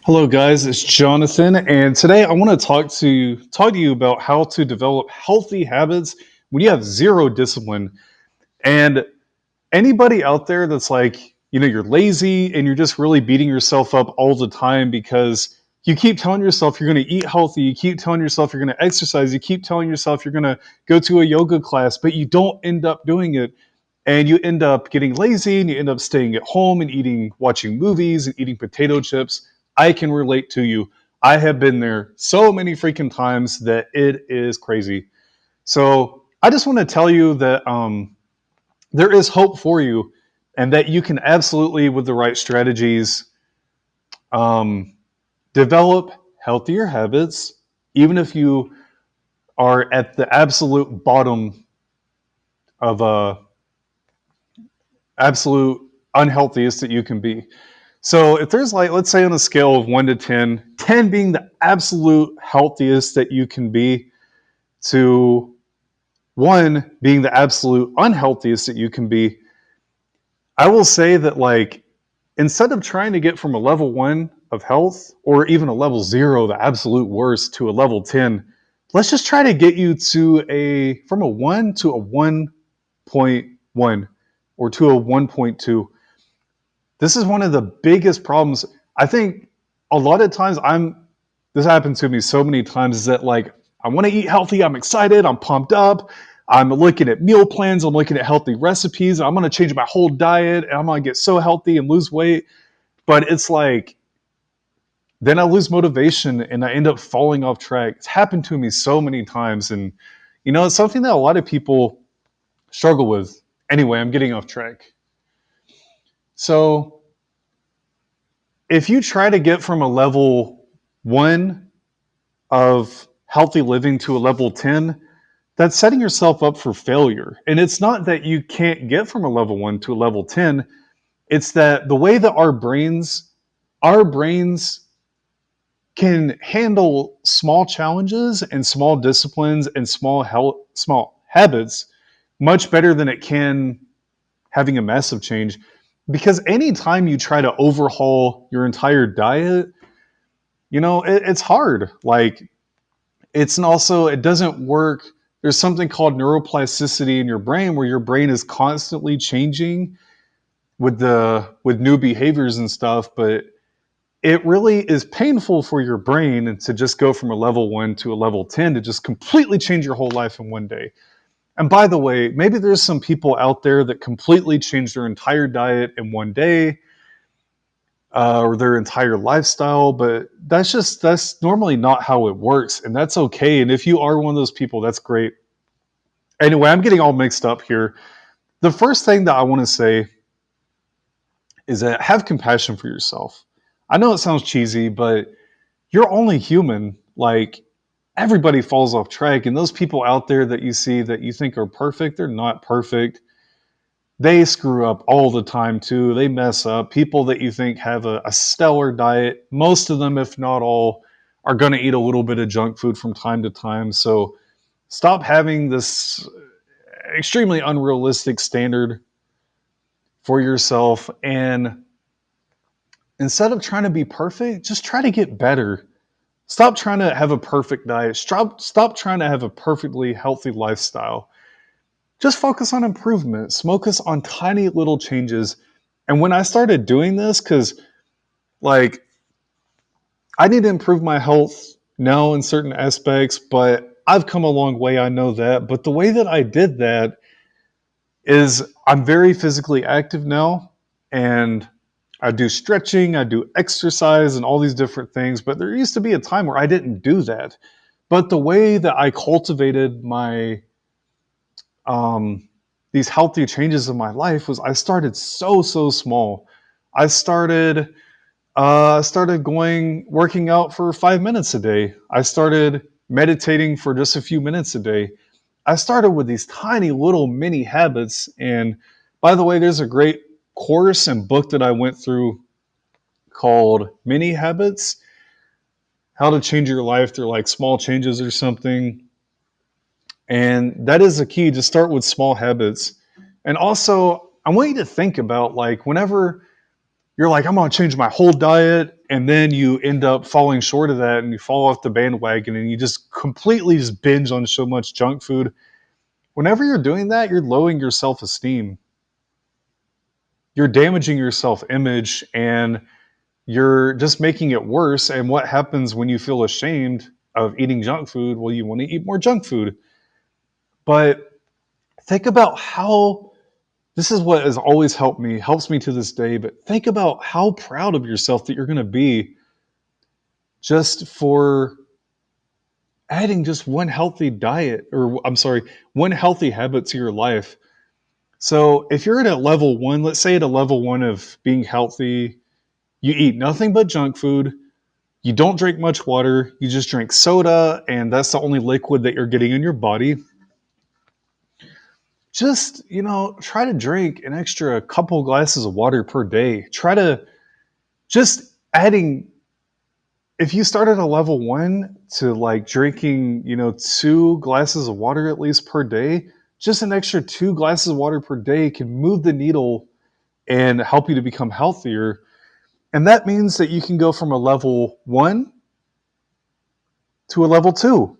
Hello, guys. It's Jonathan, and today I want to talk to you about how to develop healthy habits when you have zero discipline. And anybody out there that's like, you're lazy and you're just really beating yourself up all the time because you keep telling yourself you're going to eat healthy, you keep telling yourself you're going to exercise, you keep telling yourself you're going to go to a yoga class, but you don't end up doing it. And you end up getting lazy and you end up staying at home and watching movies and eating potato chips. I can relate to you. I have been there so many freaking times that it is crazy. So I just want to tell you that there is hope for you and that you can absolutely, with the right strategies, um, develop healthier habits, even if you are at the absolute bottom of absolute unhealthiest that you can be. So if there's like, let's say on a scale of 1 to 10, 10 being the absolute healthiest that you can be, to 1 being the absolute unhealthiest that you can be, I will say that, like, instead of trying to get from a level 1 of health or even a level 0, the absolute worst, to a level 10, let's just try to get you to from a 1 to a 1.1 or to a 1.2. This is one of the biggest problems. I think a lot of times this happened to me so many times, is that, like, I want to eat healthy, I'm excited, I'm pumped up, I'm looking at meal plans, I'm looking at healthy recipes, I'm going to change my whole diet and I'm going to get so healthy and lose weight. But it's like, then I lose motivation and I end up falling off track. It's happened to me so many times. And, it's something that a lot of people struggle with. Anyway, I'm getting off track. So, if you try to get from a level 1 of healthy living to a level 10, that's setting yourself up for failure. And it's not that you can't get from a level 1 to a level 10, it's that the way that our brains can handle small challenges and small disciplines and small habits much better than it can having a massive change. Because anytime you try to overhaul your entire diet, it's hard. Like, it doesn't work. There's something called neuroplasticity in your brain, where your brain is constantly changing with new behaviors and stuff. But it really is painful for your brain to just go from a level 1 to a level 10, to just completely change your whole life in one day. And by the way, maybe there's some people out there that completely change their entire diet in one day, or their entire lifestyle, but that's normally not how it works, and that's okay. And if you are one of those people, that's great. Anyway, I'm getting all mixed up here. The first thing that I want to say is that have compassion for yourself. I know it sounds cheesy, but you're only human. Like, everybody falls off track, and those people out there that you see that you think are perfect, they're not perfect. They screw up all the time too. They mess up. People that you think have a stellar diet, most of them, if not all, are going to eat a little bit of junk food from time to time. So stop having this extremely unrealistic standard for yourself. And instead of trying to be perfect, just try to get better. Stop trying to have a perfect diet. Stop trying to have a perfectly healthy lifestyle. Just focus on improvements, focus on tiny little changes. And when I started doing this, because, like, I need to improve my health now in certain aspects, but I've come a long way, I know that. But the way that I did that is, I'm very physically active now, and I do stretching, I do exercise, and all these different things. But there used to be a time where I didn't do that. But the way that I cultivated um, these healthy changes in my life was, I started so small. I started working out for 5 minutes a day. I started meditating for just a few minutes a day. I started with these tiny little mini habits. And by the way, there's a great course and book that I went through called Mini Habits: How to Change Your Life Through, like, Small Changes or something. And that is the key, to start with small habits. And also, I want you to think about, like, whenever you're like, I'm going to change my whole diet, and then you end up falling short of that and you fall off the bandwagon and you just completely just binge on so much junk food. Whenever you're doing that, you're lowering your self-esteem. You're damaging your self-image and you're just making it worse. And what happens when you feel ashamed of eating junk food? Well, you want to eat more junk food. But think about how this is what has always helps me to this day. But think about how proud of yourself that you're going to be just for adding just one healthy diet, or I'm sorry, one healthy habit to your life. So if you're at a level one, let's say at a level one of being healthy, you eat nothing but junk food. You don't drink much water. You just drink soda, and that's the only liquid that you're getting in your body. Just, try to drink an extra couple glasses of water per day. Try to just adding, if you start at a level one to like drinking, 2 glasses of water at least per day, just an extra 2 glasses of water per day can move the needle and help you to become healthier. And that means that you can go from a level one to a level two.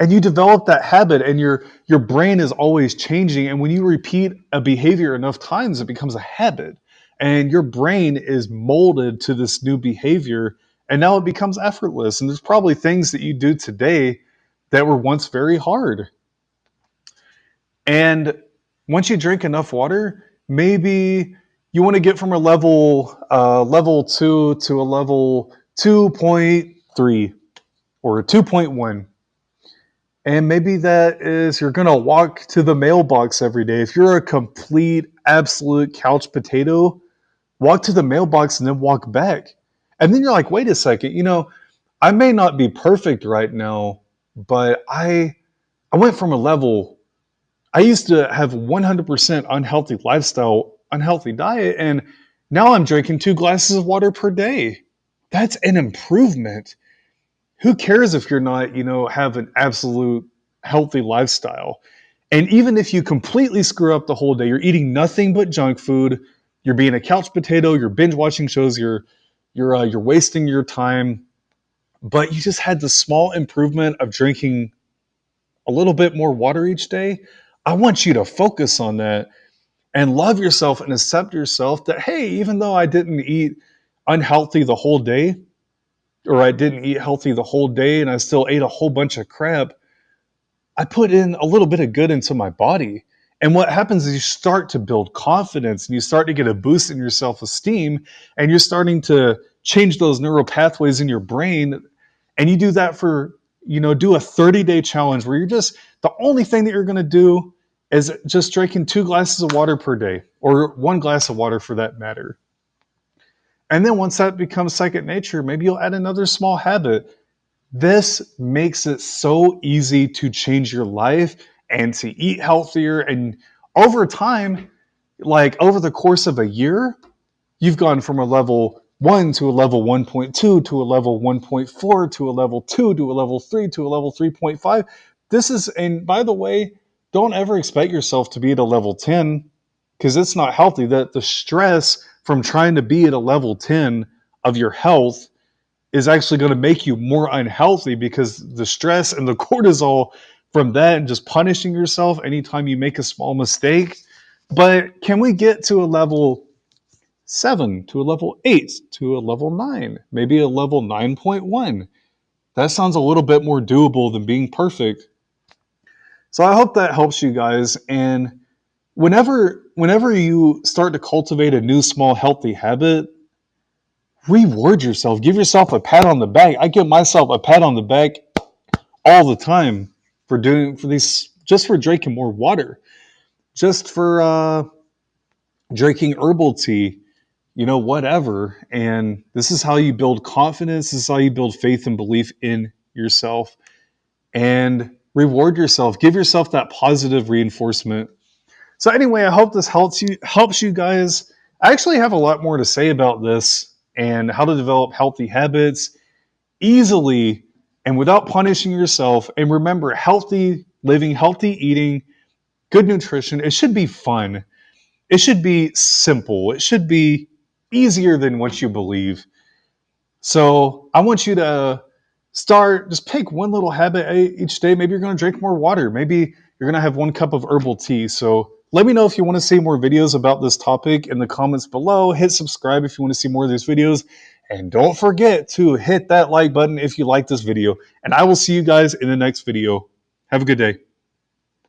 And you develop that habit and your brain is always changing. And when you repeat a behavior enough times, it becomes a habit. And your brain is molded to this new behavior. And now it becomes effortless. And there's probably things that you do today that were once very hard. And once you drink enough water, maybe you want to get from a level two to a level 2.3 or 2.1. And maybe that is you're going to walk to the mailbox every day. If you're a complete, absolute couch potato, walk to the mailbox and then walk back. And then you're like, wait a second, I may not be perfect right now, but I went from a level, I used to have 100% unhealthy lifestyle, unhealthy diet, and now I'm drinking 2 glasses of water per day. That's an improvement. Who cares if you're not, have an absolute healthy lifestyle? And even if you completely screw up the whole day, you're eating nothing but junk food, you're being a couch potato, you're binge watching shows, you're wasting your time, but you just had the small improvement of drinking a little bit more water each day. I want you to focus on that and love yourself and accept yourself that, hey, even though I didn't eat unhealthy the whole day, or I didn't eat healthy the whole day and I still ate a whole bunch of crap, I put in a little bit of good into my body. And what happens is you start to build confidence and you start to get a boost in your self esteem and you're starting to change those neural pathways in your brain. And you do that for, do a 30-day challenge where you're just, the only thing that you're going to do is just drinking 2 glasses of water per day or 1 glass of water for that matter. And then once that becomes second nature, maybe you'll add another small habit. This makes it so easy to change your life and to eat healthier. And over time, like over the course of a year, you've gone from a level 1 to a level 1.2 to a level 1.4 to a level 2 to a level 3 to a level 3.5. This is, and by the way, don't ever expect yourself to be at a level 10 because it's not healthy. That the stress from trying to be at a level 10 of your health is actually going to make you more unhealthy because the stress and the cortisol from that and just punishing yourself anytime you make a small mistake. But can we get to a level 7, to a level 8, to a level 9, maybe a level 9.1? That sounds a little bit more doable than being perfect. So I hope that helps you guys. And whenever you start to cultivate a new small healthy habit, reward yourself. Give yourself a pat on the back. I give myself a pat on the back all the time for these, just for drinking more water, just for drinking herbal tea, whatever. And this is how you build confidence. This is how you build faith and belief in yourself. And reward yourself. Give yourself that positive reinforcement. So anyway, I hope this helps you guys. I actually have a lot more to say about this and how to develop healthy habits easily and without punishing yourself. And remember, healthy living, healthy eating, good nutrition, it should be fun. It should be simple. It should be easier than what you believe. So I want you to start, just pick one little habit each day. Maybe you're going to drink more water. Maybe you're going to have 1 cup of herbal tea. So let me know if you want to see more videos about this topic in the comments below. Hit subscribe if you want to see more of these videos. And don't forget to hit that like button if you like this video. And I will see you guys in the next video. Have a good day.